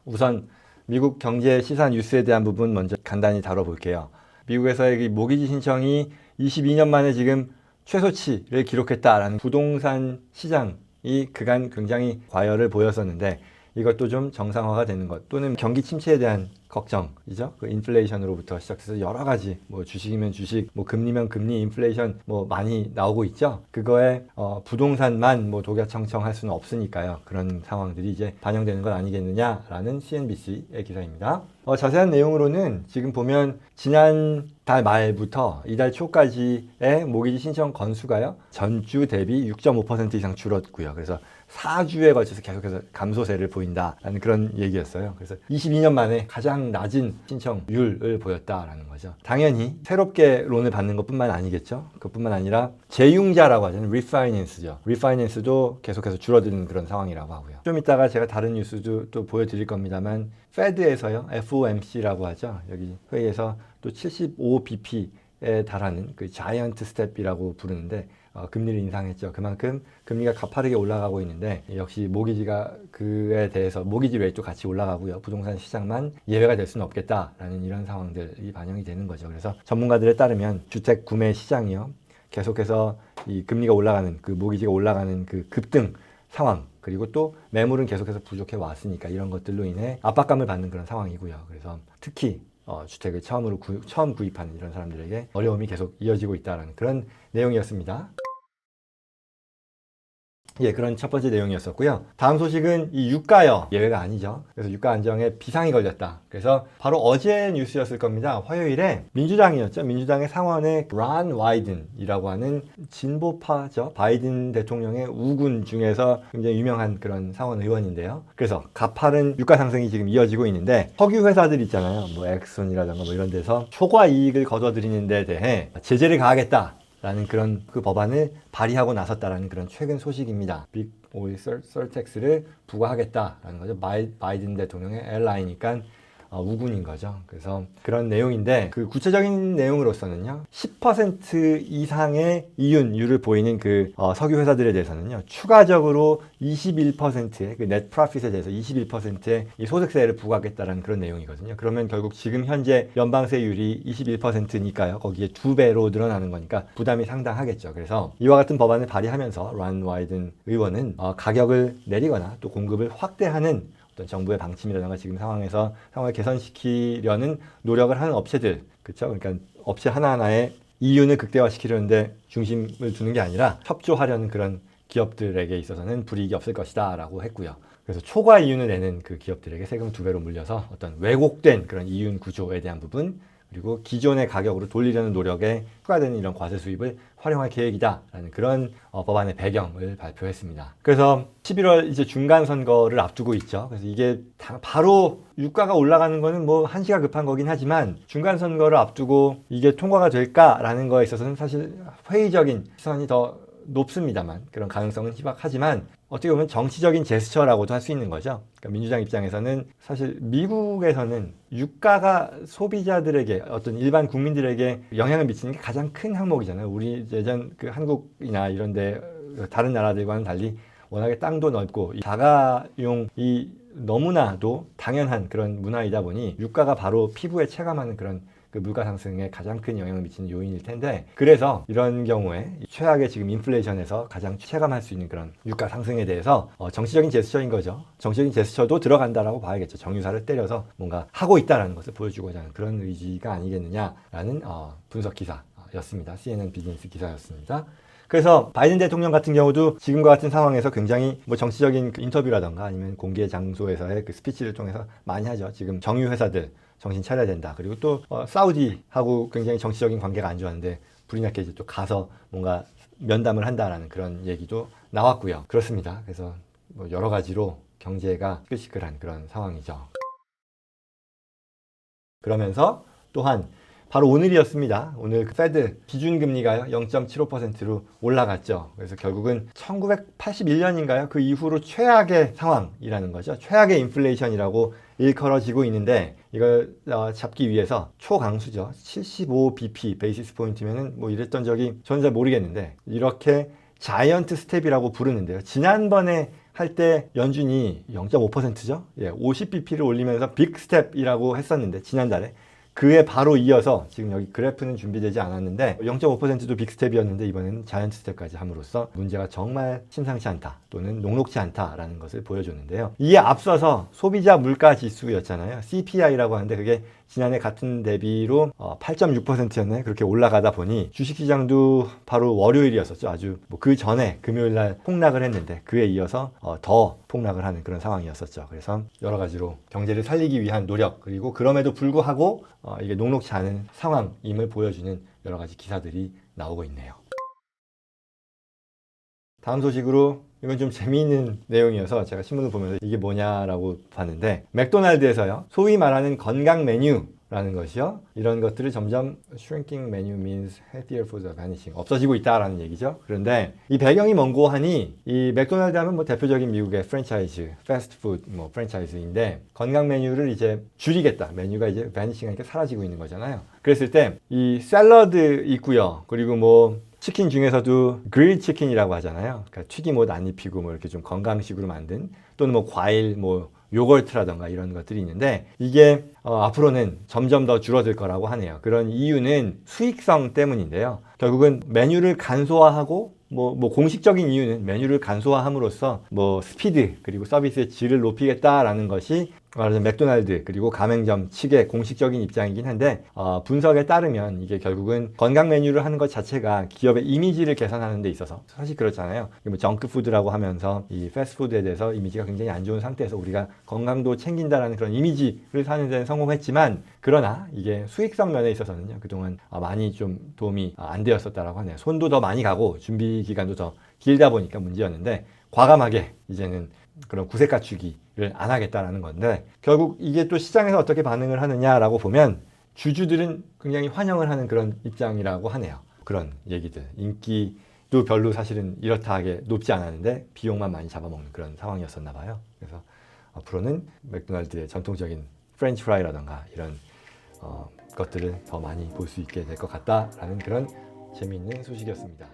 우선 미국 경제 시사 뉴스에 대한 부분 먼저 간단히 다뤄볼게요. 미국에서의 모기지 신청이 22년 만에 지금 최소치를 기록했다라는 부동산 시장이 그간 굉장히 과열을 보였었는데 이것도 좀 정상화가 되는 것 또는 경기 침체에 대한 걱정이죠. 그 인플레이션으로부터 시작해서 여러 가지 뭐 주식이면 주식, 뭐 금리면 금리, 인플레이션 뭐 많이 나오고 있죠. 그거에 부동산만 뭐 독야청청할 수는 없으니까요. 그런 상황들이 이제 반영되는 것 아니겠느냐라는 CNBC의 기사입니다. 자세한 내용으로는 지금 보면 지난 달 말부터 이달 초까지의 모기지 신청 건수가요. 전주 대비 6.5% 이상 줄었고요. 그래서 4주에 걸쳐서 계속해서 감소세를 보인다라는 그런 얘기였어요. 그래서 22년 만에 가장 낮은 신청률을 보였다라는 거죠. 당연히 새롭게 론을 받는 것뿐만 아니겠죠. 그뿐만 아니라 재융자라고 하잖아요. 리파이낸스죠. 리파이낸스도 계속해서 줄어드는 그런 상황이라고 하고요. 좀 이따가 제가 다른 뉴스도 또 보여드릴 겁니다만 페드에서요. FOMC라고 하죠. 여기 회의에서 또 75bp에 달하는 그 자이언트 스텝이라고 부르는데 금리를 인상했죠. 그만큼 금리가 가파르게 올라가고 있는데 역시 모기지가 그에 대해서 모기지 레이트도 같이 올라가고요. 부동산 시장만 예외가 될 수는 없겠다라는 이런 상황들이 반영이 되는 거죠. 그래서 전문가들에 따르면 주택 구매 시장이요. 계속해서 이 금리가 올라가는 그 모기지가 올라가는 그 급등 상황 그리고 또 매물은 계속해서 부족해 왔으니까 이런 것들로 인해 압박감을 받는 그런 상황이고요. 그래서 특히 주택을 처음 구입하는 이런 사람들에게 어려움이 계속 이어지고 있다는 그런 내용이었습니다. 예, 그런 첫 번째 내용이었었고요. 다음 소식은 이 유가요. 예외가 아니죠. 그래서 유가 안정에 비상이 걸렸다. 그래서 바로 어제 뉴스였을 겁니다. 화요일에 민주당이었죠. 민주당의 상원의 론 와이든이라고 하는 진보파죠. 바이든 대통령의 우군 중에서 굉장히 유명한 그런 상원 의원인데요. 그래서 가파른 유가 상승이 지금 이어지고 있는데 석유 회사들 있잖아요. 뭐 엑슨이라든가 뭐 이런 데서 초과 이익을 거둬들이는 데 대해 제재를 가하겠다. 라는 그런 그 법안을 발의하고 나섰다라는 그런 최근 소식입니다. 빅 오일 서텍스를 부과하겠다라는 거죠. 바이든 대통령의 엘라이니까 우군인 거죠. 그래서 그런 내용인데 그 구체적인 내용으로서는요. 10% 이상의 이윤율을 보이는 그 석유 회사들에 대해서는요. 추가적으로 21%의 그 넷 프로핏에 대해서 21%의 이 소득세를 부과하겠다라는 그런 내용이거든요. 그러면 결국 지금 현재 연방세율이 21%니까요. 거기에 2배로 늘어나는 거니까 부담이 상당하겠죠. 그래서 이와 같은 법안을 발의하면서 론 와이든 의원은 가격을 내리거나 또 공급을 확대하는 어떤 정부의 방침이라든가 지금 상황을 개선시키려는 노력을 하는 업체들, 그렇죠? 그러니까 업체 하나하나의 이윤을 극대화시키려는데 중심을 두는 게 아니라 협조하려는 그런 기업들에게 있어서는 불이익이 없을 것이다라고 했고요. 그래서 초과 이윤을 내는 그 기업들에게 세금 2배로 물려서 어떤 왜곡된 그런 이윤 구조에 대한 부분 그리고 기존의 가격으로 돌리려는 노력에 추가되는 이런 과세 수입을 활용할 계획이다라는 그런 법안의 배경을 발표했습니다. 그래서 11월 이제 중간 선거를 앞두고 있죠. 그래서 이게 바로 유가가 올라가는 거는 뭐 한시가 급한 거긴 하지만 중간 선거를 앞두고 이게 통과가 될까라는 거에 있어서는 사실 회의적인 시선이 더 높습니다만 그런 가능성은 희박하지만 어떻게 보면 정치적인 제스처라고도 할 수 있는 거죠. 그러니까 민주당 입장에서는 사실 미국에서는 유가가 소비자들에게 어떤 일반 국민들에게 영향을 미치는 게 가장 큰 항목이잖아요. 우리 예전 그 한국이나 이런데 다른 나라들과는 달리 워낙에 땅도 넓고 자가용이 너무나도 당연한 그런 문화이다 보니 유가가 바로 피부에 체감하는 그런 그 물가 상승에 가장 큰 영향을 미치는 요인일 텐데 그래서 이런 경우에 최악의 지금 인플레이션에서 가장 체감할 수 있는 그런 유가 상승에 대해서 정치적인 제스처인 거죠. 정치적인 제스처도 들어간다라고 봐야겠죠. 정유사를 때려서 뭔가 하고 있다라는 것을 보여주고자 하는 그런 의지가 아니겠느냐라는 분석 기사였습니다. CNN 비즈니스 기사였습니다. 그래서 바이든 대통령 같은 경우도 지금과 같은 상황에서 굉장히 뭐 정치적인 그 인터뷰라던가 아니면 공개 장소에서의 그 스피치를 통해서 많이 하죠. 지금 정유 회사들 정신 차려야 된다. 그리고 또 사우디하고 굉장히 정치적인 관계가 안 좋았는데 불이 났게 이제 또 가서 뭔가 면담을 한다라는 그런 얘기도 나왔고요. 그렇습니다. 그래서 뭐 여러 가지로 경제가 시끌시끌한 그런 상황이죠. 그러면서 또한 바로 오늘이었습니다. 오늘 그 페드 기준금리가요 0.75%로 올라갔죠. 그래서 결국은 1981년인가요? 그 이후로 최악의 상황이라는 거죠. 최악의 인플레이션이라고 일컬어지고 있는데 이걸 잡기 위해서 초강수죠. 75bp 베이시스 포인트면은 뭐 이랬던 적이 저는 잘 모르겠는데 이렇게 자이언트 스텝이라고 부르는데요. 지난번에 할 때 연준이 0.5%죠. 예, 50bp를 올리면서 빅 스텝이라고 했었는데 지난달에 그에 바로 이어서 지금 여기 그래프는 준비되지 않았는데 0.5%도 빅 스텝이었는데 이번에는 자이언트 스텝까지 함으로써 문제가 정말 심상치 않다 또는 녹록치 않다라는 것을 보여줬는데요. 이에 앞서서 소비자 물가 지수였잖아요. CPI라고 하는데 그게 지난해 같은 대비로 8.6%였나요? 그렇게 올라가다 보니 주식시장도 바로 월요일이었었죠. 아주 그 전에 금요일 날 폭락을 했는데 그에 이어서 더 폭락을 하는 그런 상황이었었죠. 그래서 여러 가지로 경제를 살리기 위한 노력 그리고 그럼에도 불구하고 이게 녹록치 않은 상황임을 보여주는 여러 가지 기사들이 나오고 있네요. 다음 소식으로 이건 좀 재미있는 내용이어서 제가 신문을 보면서 이게 뭐냐라고 봤는데 맥도날드에서요. 소위 말하는 건강 메뉴라는 것이요. 이런 것들을 점점 shrinking menu means healthier foods are vanishing. 없어지고 있다라는 얘기죠. 그런데 이 배경이 뭔고 하니 이 맥도날드 하면 뭐 대표적인 미국의 프랜차이즈, 패스트푸드 뭐 프랜차이즈인데 건강 메뉴를 이제 줄이겠다. 메뉴가 이제 vanishing 하니까 사라지고 있는 거잖아요. 그랬을 때 이 샐러드 있고요. 그리고 뭐 치킨 중에서도 그릴 치킨이라고 하잖아요. 그러니까 튀김 옷 안 입히고 뭐 이렇게 좀 건강식으로 만든 또는 뭐 과일 뭐 요거트라던가 이런 것들이 있는데 이게 앞으로는 점점 더 줄어들 거라고 하네요. 그런 이유는 수익성 때문인데요. 결국은 메뉴를 간소화하고 뭐 공식적인 이유는 메뉴를 간소화함으로써 뭐 스피드 그리고 서비스의 질을 높이겠다라는 것이 말하자면 맥도날드 그리고 가맹점 측의 공식적인 입장이긴 한데 분석에 따르면 이게 결국은 건강 메뉴를 하는 것 자체가 기업의 이미지를 개선하는 데 있어서 사실 그렇잖아요. 뭐 정크푸드라고 하면서 이 패스트푸드에 대해서 이미지가 굉장히 안 좋은 상태에서 우리가 건강도 챙긴다라는 그런 이미지를 사는 데는 성공했지만 그러나 이게 수익성 면에 있어서는요. 그동안 많이 좀 도움이 안 되었었다라고 하네요. 손도 더 많이 가고 준비 기간도 더 길다 보니까 문제였는데 과감하게 이제는 그런 구색 갖추기를 안 하겠다라는 건데 결국 이게 또 시장에서 어떻게 반응을 하느냐라고 보면 주주들은 굉장히 환영을 하는 그런 입장이라고 하네요. 그런 얘기들. 인기도 별로 사실은 이렇다 하게 높지 않았는데 비용만 많이 잡아먹는 그런 상황이었었나 봐요. 그래서 앞으로는 맥도날드의 전통적인 프렌치 프라이라던가 이런 것들을 더 많이 볼 수 있게 될 것 같다라는 그런 재미있는 소식이었습니다.